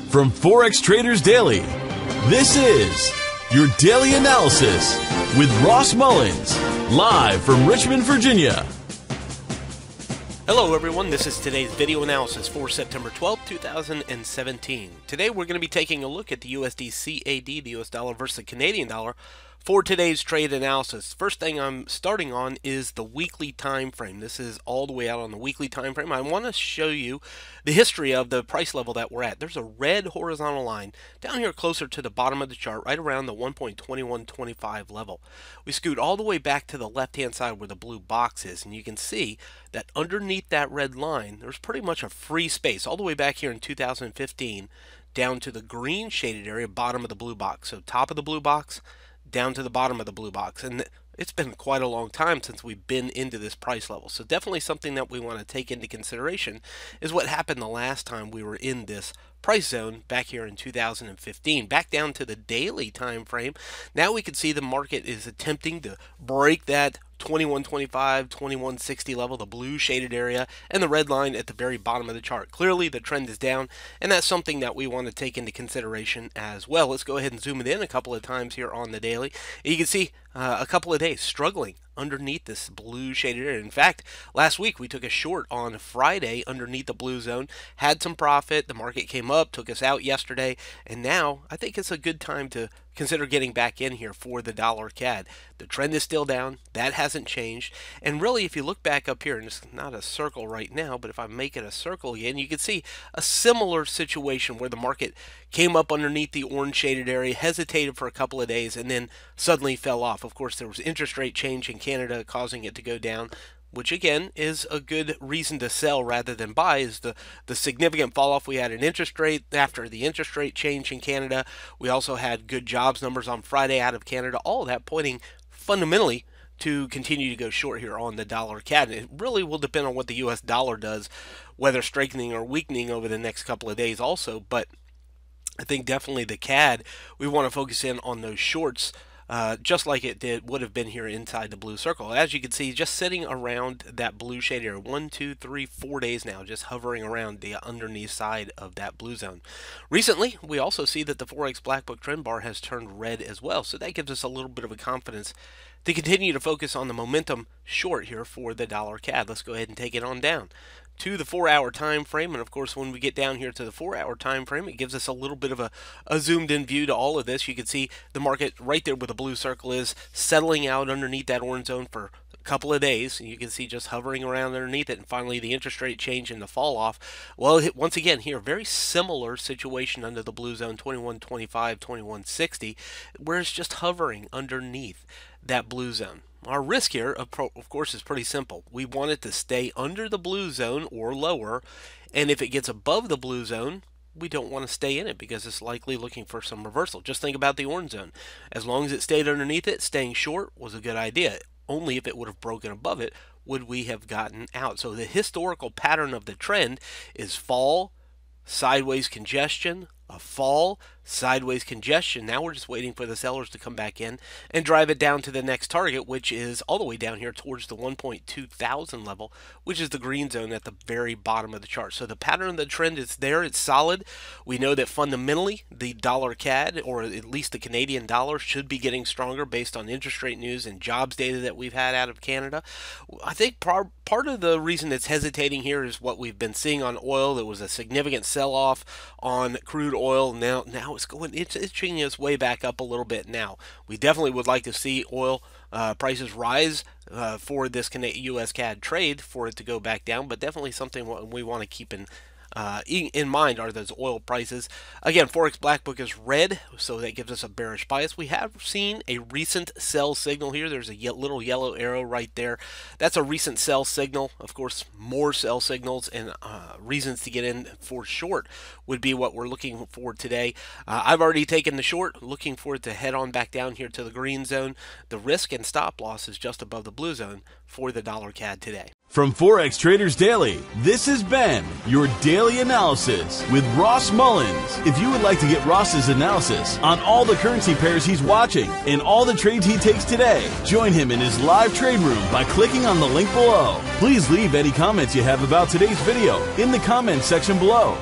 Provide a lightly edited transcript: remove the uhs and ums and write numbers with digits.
From Forex Traders Daily, this is your daily analysis with Ross Mullins, live from Richmond, Virginia. Hello everyone, this is today's video analysis for September 12, 2017. Today we're going to be taking a look at the USDCAD, the US dollar versus the Canadian dollar, for today's trade analysis. First thing I'm starting on is the weekly time frame. This is all the way out on the weekly time frame. I want to show you the history of the price level that we're at. There's a red horizontal line down here closer to the bottom of the chart, right around the 1.2125 level. We scoot all the way back to the left-hand side where the blue box is, and you can see that underneath that red line, there's pretty much a free space all the way back here in 2015 down to the green shaded area, bottom of the blue box. So top of the blue box, down to the bottom of the blue box. And it's been quite a long time since we've been into this price level. So definitely something that we want to take into consideration is what happened the last time we were in this price zone back here in 2015. Back down to the daily time frame, now we can see the market is attempting to break that 2125, 2160 level, the blue shaded area, and the red line at the very bottom of the chart. Clearly the trend is down, and that's something that we want to take into consideration as well. Let's go ahead and zoom it in a couple of times here on the daily. You can see a couple of days struggling underneath this blue shaded area. In fact, last week we took a short on Friday underneath the blue zone, had some profit, the market came up, took us out yesterday, and now I think it's a good time to consider getting back in here for the dollar CAD. The trend is still down, that hasn't changed, and really if you look back up here, and it's not a circle right now, but if I make it a circle again, you can see a similar situation where the market came up underneath the orange shaded area, hesitated for a couple of days, and then suddenly fell off. Of course, there was interest rate change in Canada causing it to go down, which again is a good reason to sell rather than buy, is the significant fall off we had in interest rate after the interest rate change in Canada. We also had good jobs numbers on Friday out of Canada, all of that pointing fundamentally to continue to go short here on the dollar CAD. And it really will depend on what the US dollar does, whether strengthening or weakening over the next couple of days also. But I think definitely the CAD, we want to focus in on those shorts, just like it would have been here inside the blue circle. As you can see, just sitting around that blue shade area, 1, 2, 3, 4 days now, just hovering around the underneath side of that blue zone. Recently, we also see that the Forex Black Book trend bar has turned red as well, so that gives us a little bit of a confidence to continue to focus on the momentum short here for the dollar CAD. Let's go ahead and take it on down to the 4-hour time frame, and of course when we get down here to the 4-hour time frame, it gives us a little bit of a zoomed in view to all of this. You can see the market right there where the blue circle is, settling out underneath that orange zone for a couple of days. You can see just hovering around underneath it, and finally the interest rate change and the fall off. Well, once again here, very similar situation under the blue zone, 2125, 2160, where it's just hovering underneath that blue zone. Our risk here, of course, is pretty simple. We want it to stay under the blue zone or lower, and if it gets above the blue zone, we don't want to stay in it because it's likely looking for some reversal. Just think about the orange zone. As long as it stayed underneath it, staying short was a good idea. Only if it would have broken above it would we have gotten out. So the historical pattern of the trend is fall, sideways congestion, a fall, sideways congestion. Now we're just waiting for the sellers to come back in and drive it down to the next target, which is all the way down here towards the 1.2000 level, which is the green zone at the very bottom of the chart. So the pattern of the trend is there, it's solid. We know that fundamentally the dollar CAD, or at least the Canadian dollar, should be getting stronger based on interest rate news and jobs data that we've had out of Canada. I think part of the reason it's hesitating here is what we've been seeing on oil. There was a significant sell-off on crude oil. Now it's inching its way back up a little bit now. We definitely would like to see oil prices rise for this US CAD trade for it to go back down, but definitely something we want to keep in mind are those oil prices. Again, Forex Black Book is red, so that gives us a bearish bias. We have seen a recent sell signal here. There's a little yellow arrow right there. That's a recent sell signal. Of course, more sell signals and reasons to get in for short would be what we're looking for today. I've already taken the short, looking for it to head on back down here to the green zone. The risk and stop loss is just above the blue zone for the dollar CAD today. From Forex Traders Daily, this has been your daily analysis with Ross Mullins. If you would like to get Ross's analysis on all the currency pairs he's watching and all the trades he takes today, join him in his live trade room by clicking on the link below. Please leave any comments you have about today's video in the comments section below.